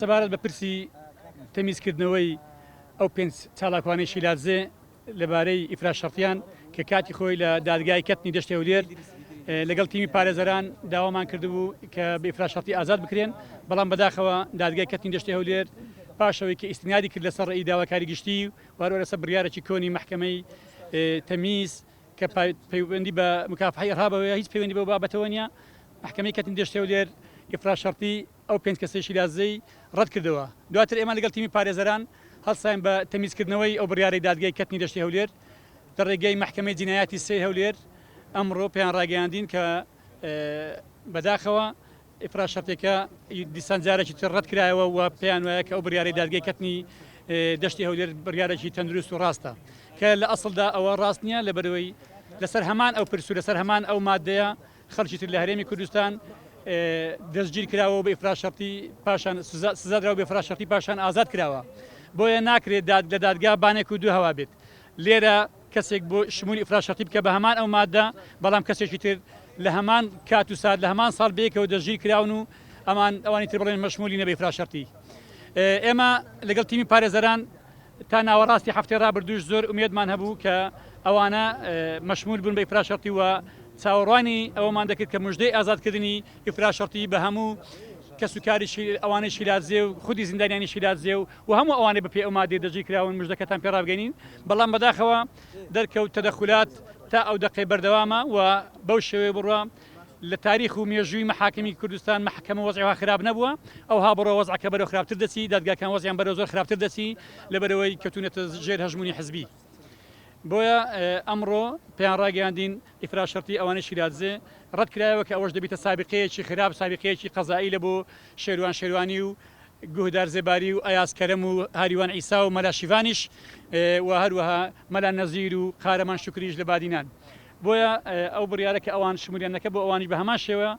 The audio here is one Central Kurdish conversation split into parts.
سەبارەت بە پرسی تەمیزکردنەوەی ئەو پێنج چالاکوانەی شیلاتزێ لەبارەی ئیفراشەرتیان کە کاتی خۆی لە دادگای کەتنی دەشتی هەولێر لەگەڵ تیمی پارێزەران داوامان کردبوو کە بە ئیفراشەرتی ئازاد بکرێن، بەڵام بەداخەوە دادگای کەتنی دەشتی هەولێر پاشەوەی کە ئیستنادی کرد لەسەر ڕێی داواکاری گشتی وارۆ لەسەر بڕیارێکی کۆنی محکەمەی تەمیز کە پەیوەندی بە مکافحەی ئەرهابەوە هیچ پەیوەندی بە بابەتەوە نیە. محکەمەی کەتنی دەشتی هەولێر ئیفراشەرتی ئەو پێنج کەسەی شیلاتزەی ڕەت کردەوە. دواتر ئێمە لەگەڵ تیمی پارێزەران هەڵساین بە تەمیزکردنەوەی ئەو بڕیارەی دادگای کەتنی دەشتی هەولێر لە ڕێگەی محکەمەی جینایەتی سێ هەولێر ئەمڕۆ پێیان ڕاگەیاندین کە بەداخەوە ئیفراشەرتێکە دیسان جارێکی تر ڕەت کرایەوە و پێیان وایە کە ئەو بڕیارەی دادگای کەتنی دەشتی هەولێر بڕیارێکی تەندروست و ڕاستە کە لە ئەسڵدا ئەوە ڕاست نییە لەبەرەوەی لەسەر هەمان ئەو پرسو لەسەر هەمان ئەو مادەیە خەڵکی تر لە هەرێمی کوردستان دەستگیر کراوە بە ئیفراشەرتی پاشان سزادراوە بە ئیفراشەرتی پاشان ئازاد کراوە. بۆیە ناکرێت لە دادگا بانێک و دوو هەوا بێت. لێرە کەسێک بۆ شمولی ئیفراشەرتی بکە بە هەمان ئەو مادە، بەڵام کەسێکی تر لە هەمان کات و سات لە هەمان ساڵ بەیەکەوە دەستگیر کراون و ئەوانی تر بڵێن مەشمولی نەبە ئیفراشەرتی. ئێمە لەگەڵ تیمی پارێزەران تا ناوەڕاستی هەفتەی ڕابردووش زۆر ئومێدمان هەبوو کە ئەوانە مەشمول بوون بە ئیفراشەرتی و چاوەڕوانی ئەوەمان دەکرد کە موژدەی ئازادکردنی ئیفراشەرتی بە هەموو کەسوکاری ئەوانەی شیلاتزێ و خودی زیندانیانی شیلاتزێ و هەموو ئەوانەی بەپێ ئەو مادەی دەستگیر کراون موژدەکەتان پێ ڕابگەینین، بەڵام بەداخەوە دەرکەوت تەدەخولات تا ئەو دقەی بەردەوامە و بەو شێوەیە بڕوە لە تاریخ و مێژووی مەحاکمی کوردستان محکەمە وەزعیها خراپ نەبووە، ئەوها بڕۆ وەزعەکە بەرەو خراپتر دەچی، دادگاکان وەزعیان بەرەو زۆر خراپتر دەچی لەبەرەوەی کەوتونەتە ژێر هەژمونی حزبی. بۆیە ئەمڕۆ پێیان ڕاگەیاندین ئیفراشەرتی ئەوانەی شیلاتزێ ڕەت کرایەوە کە ئەوەش دەبێتە سابقەیەکی خراپ، سابقەیەکی قەزایی لە بۆ شێروانی و گوهدار زێباری و ئەیاسکەرەم و هاریوان عیسا و مەلا شیڤانیش و هەروەها مەلا نەزیر و قارەمان شوکریش لە بادینان. بۆیە ئەو بڕیارە کە ئەوان شمولیان نەکە بۆ ئەوانیش بە هەمان شێوە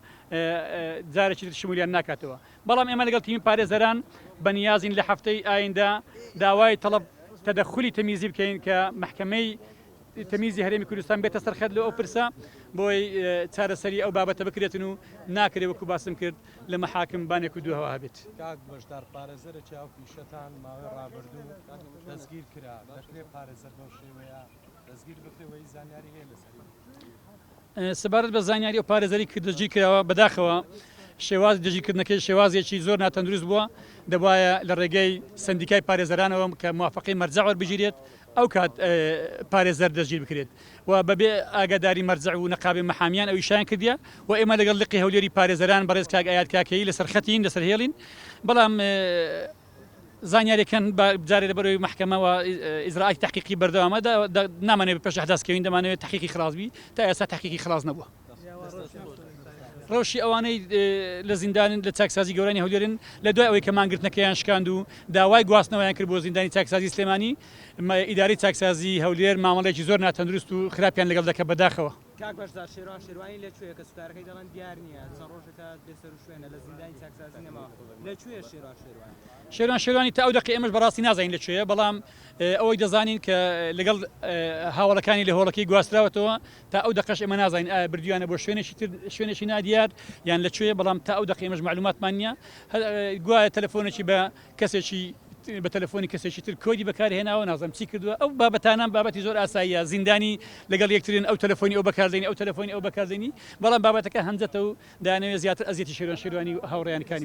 جارێکی شمولیان ناکاتەوە. بەڵام ئێمە لەگەڵ تیمی پارێزەران بەنیازین لە هەفتەی ئایندا داوای تەڵەب تەدەخولی تەمیزی بکەین کە محکەمەی تەمیزی هەرێمی کوردستان بێتە سەرخەت لە ئەو پرسە بۆی چارەسەری ئەو بابەتە بکرێتن و ناکرێ وەکو باسم کرد لە مەحاکم بانێک و دووهەوا هەبێت. کاک بەشدار پارێزەرە چاو پیشەتان ماوەی ڕابردوو دەستگیر کرا، دەکرێت پارێزەر بەو شێوەیە دەستگیر بکرێەوەی زانیاری هەیە لەسەر سەبارەت بە زانیاری و پارێزەری کە دەستگیر کراوە بەداخەوە شێواز دەستگیرکردنەکەی شێوازێکی زۆر ناتەندروست بووە، دەبایە لە ڕێگەی سندیکای پارێزەرانەوە کە موافقەی مەرجە وەربژیرێت ئەو کات پارێزەر دەستگیر بکرێت و بەبێ ئاگاداری مەرجە و نەقابی مەحامیان ئەو ئیشیان کردیە و ئێمە لەگەڵ لقی هەولێری پارێزەران بەڕێز کاک ئایاد کاکەیی لەسەر خەتین لەسەر هێڵین، بەڵام زانیاریەکەن جارێ لەبەرەوەی محکەمەوە ئیجراءی تحقیقی بەردەوامە نامانێت پێش ئەحداثکەوین دەمانەوێت تحقیقی خلاصبی تا ئێستا تحقیقی خلاص نەبووە. ڕەوشی ئەوانەی لە زیندان لە چاکسازی گەورانی هەولێرن لە دوای ئەوەی کە مانگرتنەکەیان شکاند و داوای گواستنەوەیان کرد بۆ زیندانی چاکسازی سلێمانی، ئیداری چاکسازی هەولێر مامەڵێکی زۆر ناتەندروست و خراپیان لەگەڵ دەکە بەداخەوە. کاک بەشدار شێروانی لەکوێیە کە سوکارەکەی دەڵێن دیار نییە چەند ڕۆژێکە بێسەر و شوێنە لە زیندانی چاکسازی نەماوە، لەکوێیە شێروانی تا ئەو دقی ئێمەش بەڕاستی نازانین لەکوێیە، بەڵام ئەوەی دەزانین کە لەگەڵ هاوڵەکانی لە هۆڵەکەی گواستراوەتەوە تا ئەو دقەش ئێمە نازانین ئایا بردویانە بۆ شوێنێکی نادیار یان لەکوێیە، بەڵام تا ئەو دقی ئێمەش معلوماتمان نییە. گوایە تەلەفۆنێکی بە کەسێکی بە تەلەفۆنی کەسێکی تر کۆدی بەکارهێناوە نازانم چی کردووە. ئەو بابەتانان بابەتی زۆر ئاساییە، زیندانی لەگەڵ یەکترین ئەو تەلەفۆنی ئەو بەکاردێنی ئەو تەلەفۆنی ئەو بەکاردێنی، بەڵام بابەتەکە هەمزەتە و دایانەوێت زیاتر ئەزیەتی شێروانی و هاوڕێیانەکانی